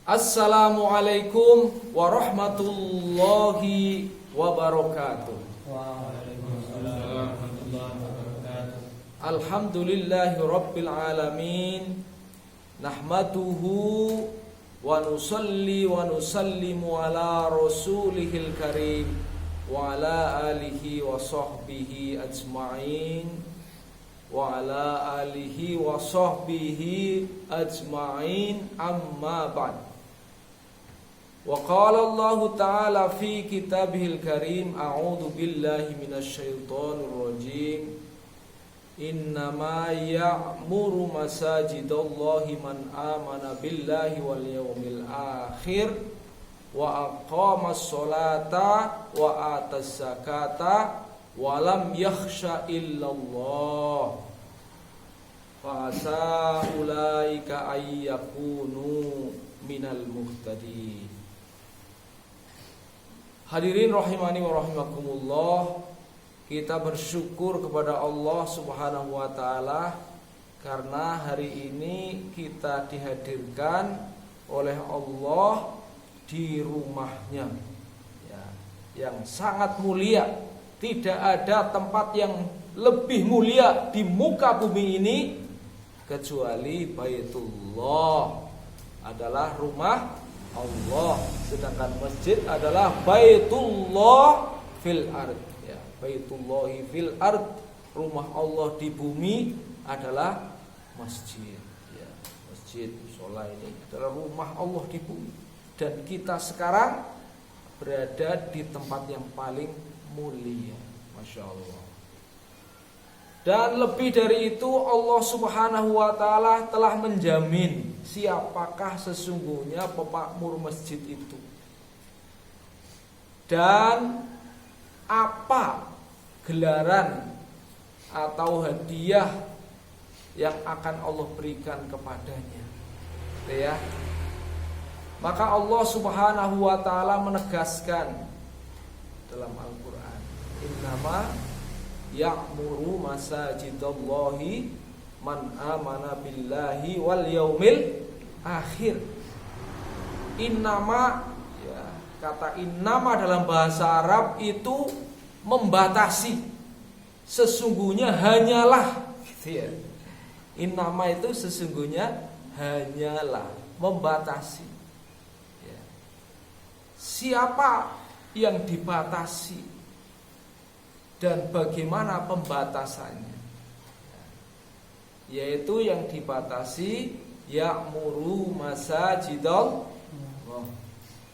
Assalamualaikum warahmatullahi wabarakatuh. Waalaikumsalam warahmatullahi wabarakatuh. Alhamdulillahi rabbil alamin. Nahmaduhu wa nusalli wa nusallimu ala rasulihil karim wa ala alihi wa sahbihi ajma'in wa ala alihi wa sahbihi ajma'in amma ba'd. Wa qala Allah ta'ala fi kitabihil karim, a'udzu billahi minasyaitonir rajim. Innama ya'muru masajidallahi man amana billahi wal yawmil akhir wa aqamas sholata wa atas zakata wa lam yakhsha illallah fa asa ulaika ayyakunu minal muhtadin. Hadirin rahimani wa rahimakumullah, kita bersyukur kepada Allah Subhanahu wa taala karena hari ini kita dihadirkan oleh Allah di rumahnya ya, yang sangat mulia. Tidak ada tempat yang lebih mulia di muka bumi ini kecuali Baitullah, adalah rumah Allah, sedangkan masjid adalah Baitullah fil ard ya, Baitullahi fil ard, rumah Allah di bumi adalah masjid ya. Masjid musola ini adalah rumah Allah di bumi, dan kita sekarang berada di tempat yang paling mulia, Masya Allah. Dan lebih dari itu, Allah Subhanahu wa ta'ala telah menjamin siapakah sesungguhnya pemakmur masjid itu, dan apa gelaran atau hadiah yang akan Allah berikan kepadanya ya. Maka Allah Subhanahu wa ta'ala menegaskan dalam Al-Quran, innama ya'muru masajidallahi man amana billahi wal yaumil akhir. Innama ya, kata innama dalam bahasa Arab itu membatasi, sesungguhnya hanyalah gitu ya. Innama itu sesungguhnya hanyalah, membatasi ya. Siapa yang dibatasi dan bagaimana pembatasannya? Yaitu yang dibatasi ya'muru masajidallah,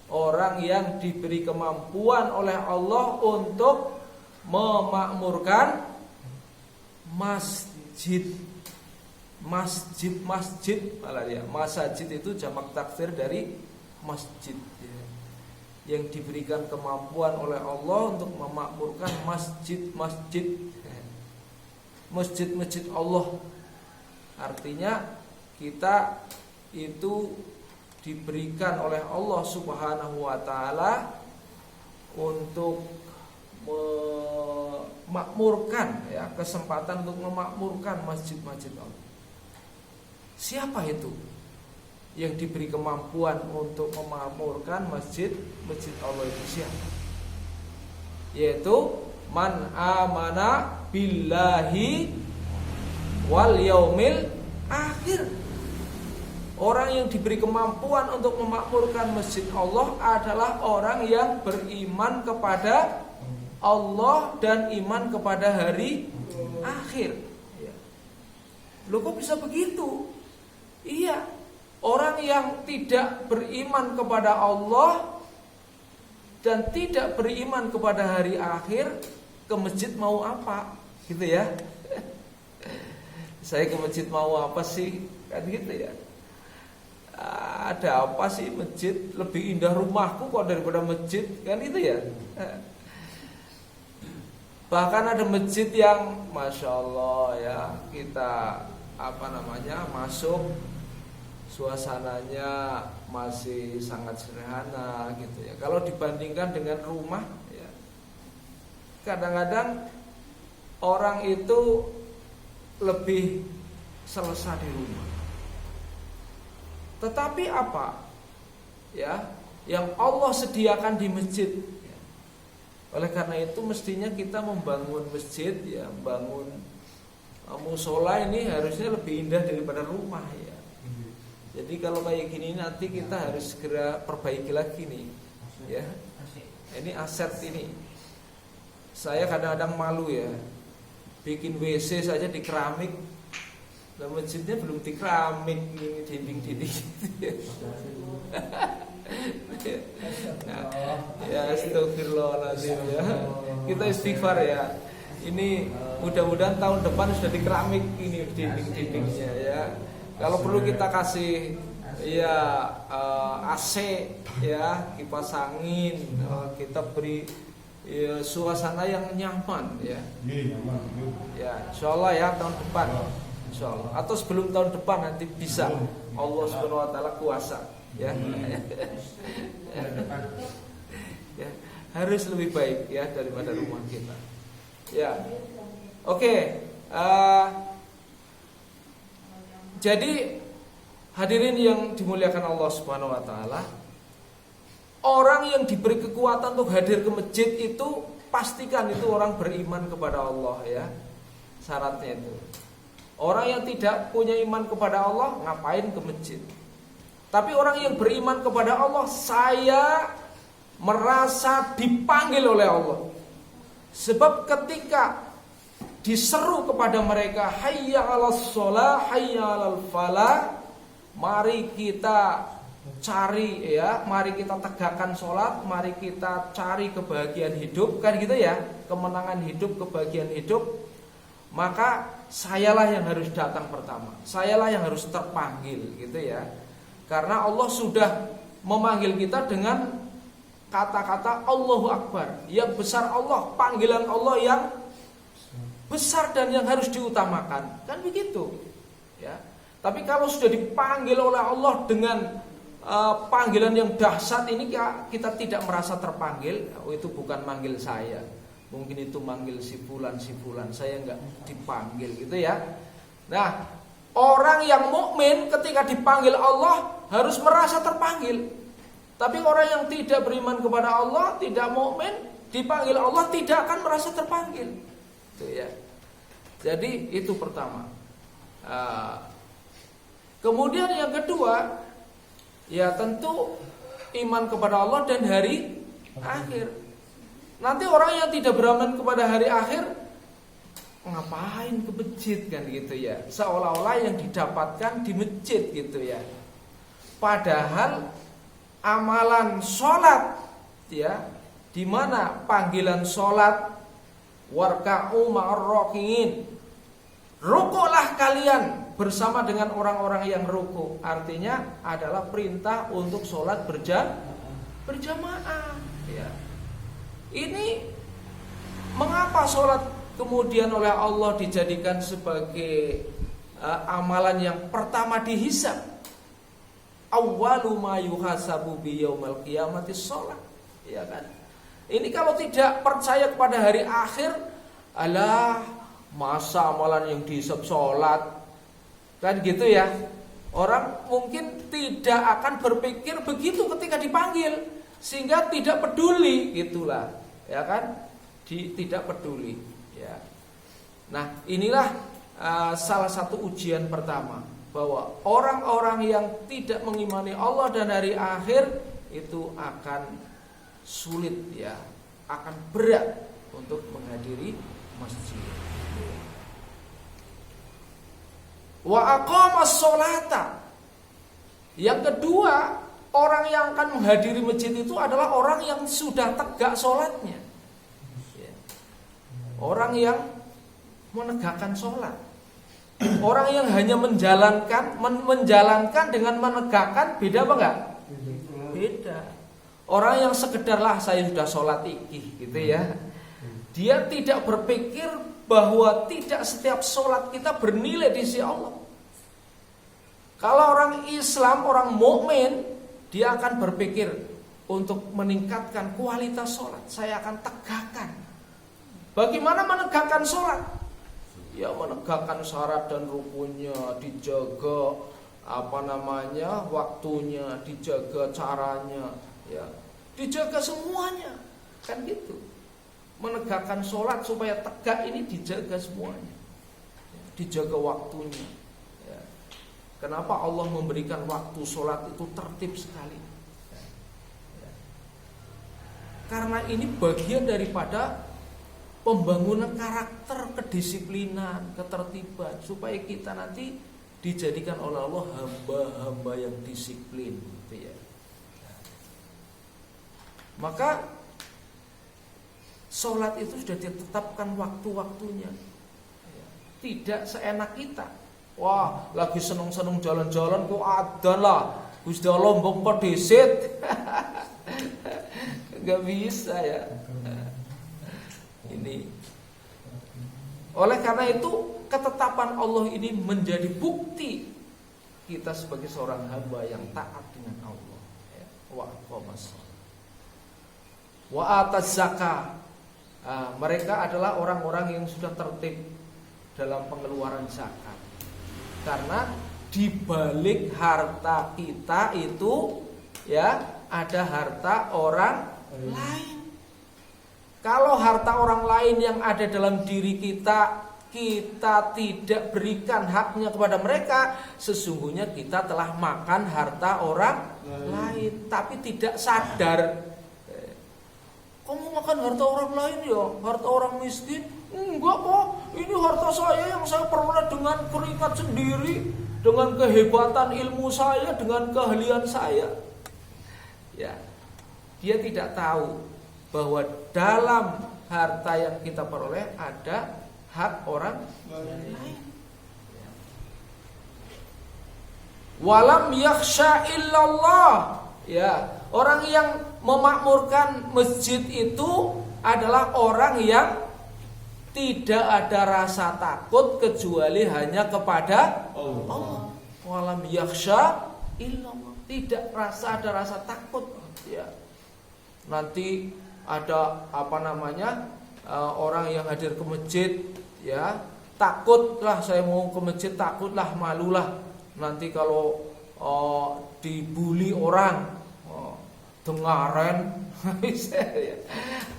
orang yang diberi kemampuan oleh Allah untuk memakmurkan masjid. Masjid malah ya. Masajid itu jamak taksir dari masjid ya. Yang diberikan kemampuan oleh Allah untuk memakmurkan masjid-masjid, masjid-masjid Allah. Artinya kita itu diberikan oleh Allah Subhanahu wa ta'ala untuk memakmurkan ya, kesempatan untuk memakmurkan masjid-masjid Allah. Siapa itu yang diberi kemampuan untuk memakmurkan masjid Allah itu siapa? Yaitu man amana billahi wal yaumil akhir. Orang yang diberi kemampuan untuk memakmurkan masjid Allah adalah orang yang beriman kepada Allah dan iman kepada hari akhir. Loh, kok bisa begitu? Iya, orang yang tidak beriman kepada Allah dan tidak beriman kepada hari akhir, ke masjid mau apa? Gitu ya. Saya ke masjid mau apa sih? Kan gitu ya. Ada apa sih masjid? Lebih indah rumahku kok daripada masjid, kan gitu ya. Bahkan ada masjid yang Masya Allah ya, kita masuk, suasananya masih sangat sederhana gitu ya. Kalau dibandingkan dengan rumah ya, kadang-kadang orang itu lebih selesai di rumah. Tetapi apa? ya, yang Allah sediakan di masjid. Oleh karena itu mestinya kita membangun masjid, ya, membangun musola ini harusnya lebih indah daripada rumah, ya. Jadi kalau kayak gini nanti kita harus segera perbaiki lagi nih, ya. Ini aset ini. Saya kadang-kadang malu, ya, bikin WC saja di keramik, dan masjidnya belum di keramik, ini dinding-dinding. Ya, astagfirullahaladzim, ya. Kita istighfar, ya. Ini mudah-mudahan tahun depan sudah di keramik ini dinding-dindingnya, ya. Kalau perlu kita kasih, ya, AC, ya, kipas angin, kita beri, ya, suasana yang nyaman, ya. Ya, insyaallah, ya, tahun depan, insyaallah. Atau sebelum tahun depan nanti bisa. Allah Subhanahu Wa Taala kuasa, ya. Ya, harus lebih baik, ya, daripada rumah kita. Ya, oke. Jadi hadirin yang dimuliakan Allah Subhanahu Wa Taala, orang yang diberi kekuatan untuk hadir ke masjid itu pastikan itu orang beriman kepada Allah, ya. Syaratnya itu. Orang yang tidak punya iman kepada Allah ngapain ke masjid? Tapi orang yang beriman kepada Allah, saya merasa dipanggil oleh Allah. Sebab ketika diseru kepada mereka, hayya 'alas shalah, hayya 'alal falah, mari kita cari, ya, mari kita tegakkan sholat, mari kita cari kebahagiaan hidup, kan gitu, ya, kemenangan hidup, kebahagiaan hidup. Maka sayalah yang harus datang pertama, sayalah yang harus terpanggil, gitu, ya. Karena Allah sudah memanggil kita dengan kata-kata Allahu Akbar, yang besar Allah, panggilan Allah yang besar dan yang harus diutamakan, kan begitu, ya. Tapi kalau sudah dipanggil oleh Allah dengan panggilan yang dahsyat ini, kita tidak merasa terpanggil. Oh, itu bukan manggil saya, mungkin itu manggil si fulan, saya enggak dipanggil, gitu, ya. Nah, orang yang mukmin ketika dipanggil Allah harus merasa terpanggil. Tapi orang yang tidak beriman kepada Allah, tidak mukmin, dipanggil Allah tidak akan merasa terpanggil, gitu, ya. Jadi itu pertama. Kemudian yang kedua, ya, tentu iman kepada Allah dan hari akhir. Nanti orang yang tidak beriman kepada hari akhir ngapain ke masjid, kan gitu, ya. Seolah-olah yang didapatkan di masjid, gitu, ya. Padahal amalan sholat, ya, di mana panggilan sholat, warka'u ma'ar rakiin, rukuklah kalian bersama dengan orang-orang yang ruku. Artinya adalah perintah untuk sholat berjamaah, ya. Ini mengapa sholat kemudian oleh Allah dijadikan sebagai amalan yang pertama dihisab? Awwalu ma yuhasabu bi yaumil qiyamati sholat, ya kan? Ini kalau tidak percaya kepada hari akhir, alah, masa amalan yang dihisab sholat, kan gitu, ya. Orang mungkin tidak akan berpikir begitu ketika dipanggil, sehingga tidak peduli, gitulah, ya kan? Tidak peduli, ya. Nah, inilah salah satu ujian pertama, bahwa orang-orang yang tidak mengimani Allah dan hari akhir itu akan sulit, ya, akan berat untuk menghadiri masjid. Wa aqamas sholata. Yang kedua, orang yang akan menghadiri masjid itu adalah orang yang sudah tegak sholatnya, ya. Orang yang menegakkan sholat. Orang yang hanya menjalankan dengan menegakkan, beda apa enggak? Beda. Orang yang sekedarlah saya sudah sholat iki, gitu, ya. Dia tidak berpikir bahwa tidak setiap sholat kita bernilai di sisi Allah. Kalau orang Islam, orang mukmin, dia akan berpikir untuk meningkatkan kualitas sholat. Saya akan tegakkan. Bagaimana menegakkan sholat? Ya, menegakkan syarat dan rukunnya dijaga, waktunya, dijaga caranya, ya, dijaga semuanya, kan gitu. Menegakkan sholat supaya tegak ini dijaga semuanya, dijaga waktunya. Ya. Kenapa Allah memberikan waktu sholat itu tertib sekali? Ya. Karena ini bagian daripada pembangunan karakter, kedisiplinan, ketertiban, supaya kita nanti dijadikan oleh Allah hamba-hamba yang disiplin, gitu ya. Maka sholat itu sudah ditetapkan waktu-waktunya, tidak seenak kita. Wah, lagi seneng-seneng jalan-jalan kok adzan lah, Gusti Allah mbok desit. Gak bisa ya. Ini. Oleh karena itu ketetapan Allah ini menjadi bukti kita sebagai seorang hamba yang taat dengan Allah. Wa ataz zakah. Mereka adalah orang-orang yang sudah tertib dalam pengeluaran zakat. Karena di balik harta kita itu ya ada harta orang lain. Kalau harta orang lain yang ada dalam diri kita tidak berikan haknya kepada mereka, sesungguhnya kita telah makan harta orang lain, tapi tidak sadar. Kamu makan harta orang lain ya, harta orang miskin? Enggak kok, ini harta saya yang saya peroleh dengan keringat sendiri, dengan kehebatan ilmu saya, dengan keahlian saya. Ya, dia tidak tahu bahwa dalam harta yang kita peroleh ada hak orang lain. Walam yakhsha illallah. Ya, orang yang memakmurkan masjid itu adalah orang yang tidak ada rasa takut kecuali hanya kepada Allah. Walam yakhsha illallah. Tidak ada rasa takut. Ya. Nanti ada orang yang hadir ke masjid, ya, takutlah saya mau ke masjid, takutlah, malulah nanti kalau dibully orang, dengaren.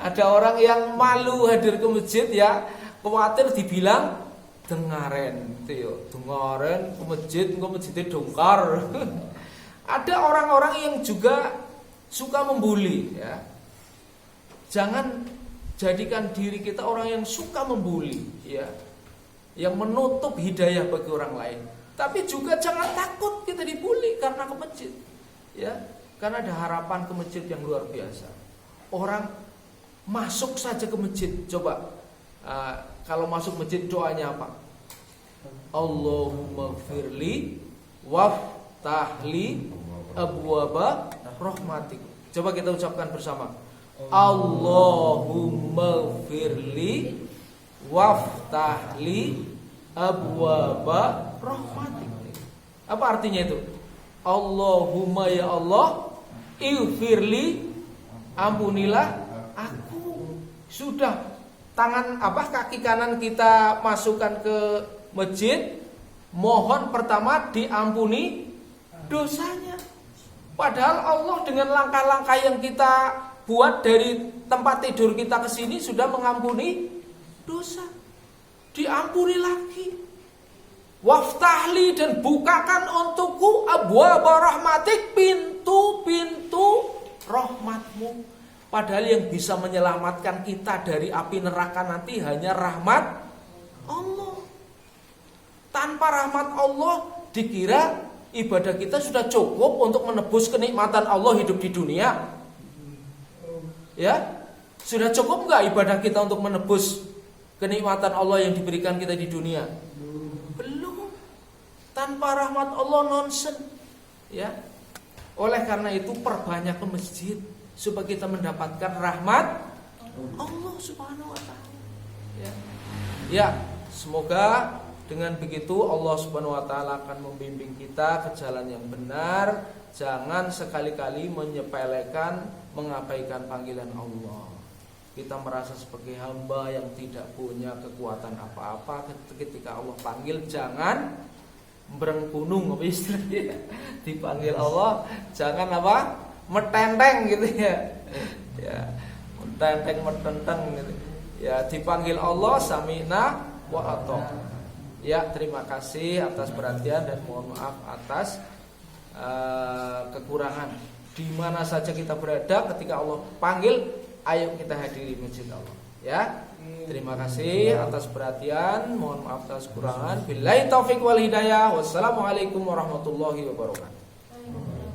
Ada orang yang malu hadir ke masjid, ya, khawatir dibilang dengaren, gitu ya, dengaren ke masjidnya dongkar. Ada orang-orang yang juga suka membuli, ya. Jangan jadikan diri kita orang yang suka membuli, ya, yang menutup hidayah bagi orang lain. Tapi juga jangan takut kita dibully karena ke masjid, ya, karena ada harapan ke masjid yang luar biasa. Orang masuk saja ke masjid, coba kalau masuk masjid doanya apa? Allahumma gfirli waftahli abwaba rahmatik. Coba kita ucapkan bersama. Allahumma gfirli waftahli abwaba rahmatik. Apa artinya itu? Allahumma ya Allah, ighfirli, ampunilah aku. Sudah, kaki kanan kita masukkan ke masjid, mohon pertama diampuni dosanya. Padahal Allah dengan langkah-langkah yang kita buat dari tempat tidur kita ke sini sudah mengampuni dosa. Diampuni lagi. Waftahli, dan bukakan untukku abwaaba rahmatik, pintu-pintu rahmatmu. Padahal yang bisa menyelamatkan kita dari api neraka nanti hanya rahmat Allah. Tanpa rahmat Allah dikira ibadah kita sudah cukup untuk menebus kenikmatan Allah hidup di dunia. Ya, sudah cukup enggak ibadah kita untuk menebus kenikmatan Allah yang diberikan kita di dunia? Belum. Tanpa rahmat Allah nonsen. Ya. Oleh karena itu perbanyak ke masjid supaya kita mendapatkan rahmat Allah Subhanahu wa taala. Ya. Ya, semoga dengan begitu Allah Subhanahu wa taala akan membimbing kita ke jalan yang benar. Jangan sekali-kali menyepelekan, mengabaikan panggilan Allah. Kita merasa sebagai hamba yang tidak punya kekuatan apa-apa. Ketika Allah panggil, jangan berengkunung apa istilahnya, dipanggil Allah jangan apa metenteng gitu ya, ya metenteng gitu ya, dipanggil Allah sami'na wa ata'na. Ya, terima kasih atas perhatian dan mohon maaf atas kekurangan. Di mana saja kita berada ketika Allah panggil, ayo kita hadiri masjid Allah. Ya, terima kasih atas perhatian, mohon maaf atas kekurangan. Billahi taufik wal hidayah. Wassalamualaikum warahmatullahi wabarakatuh.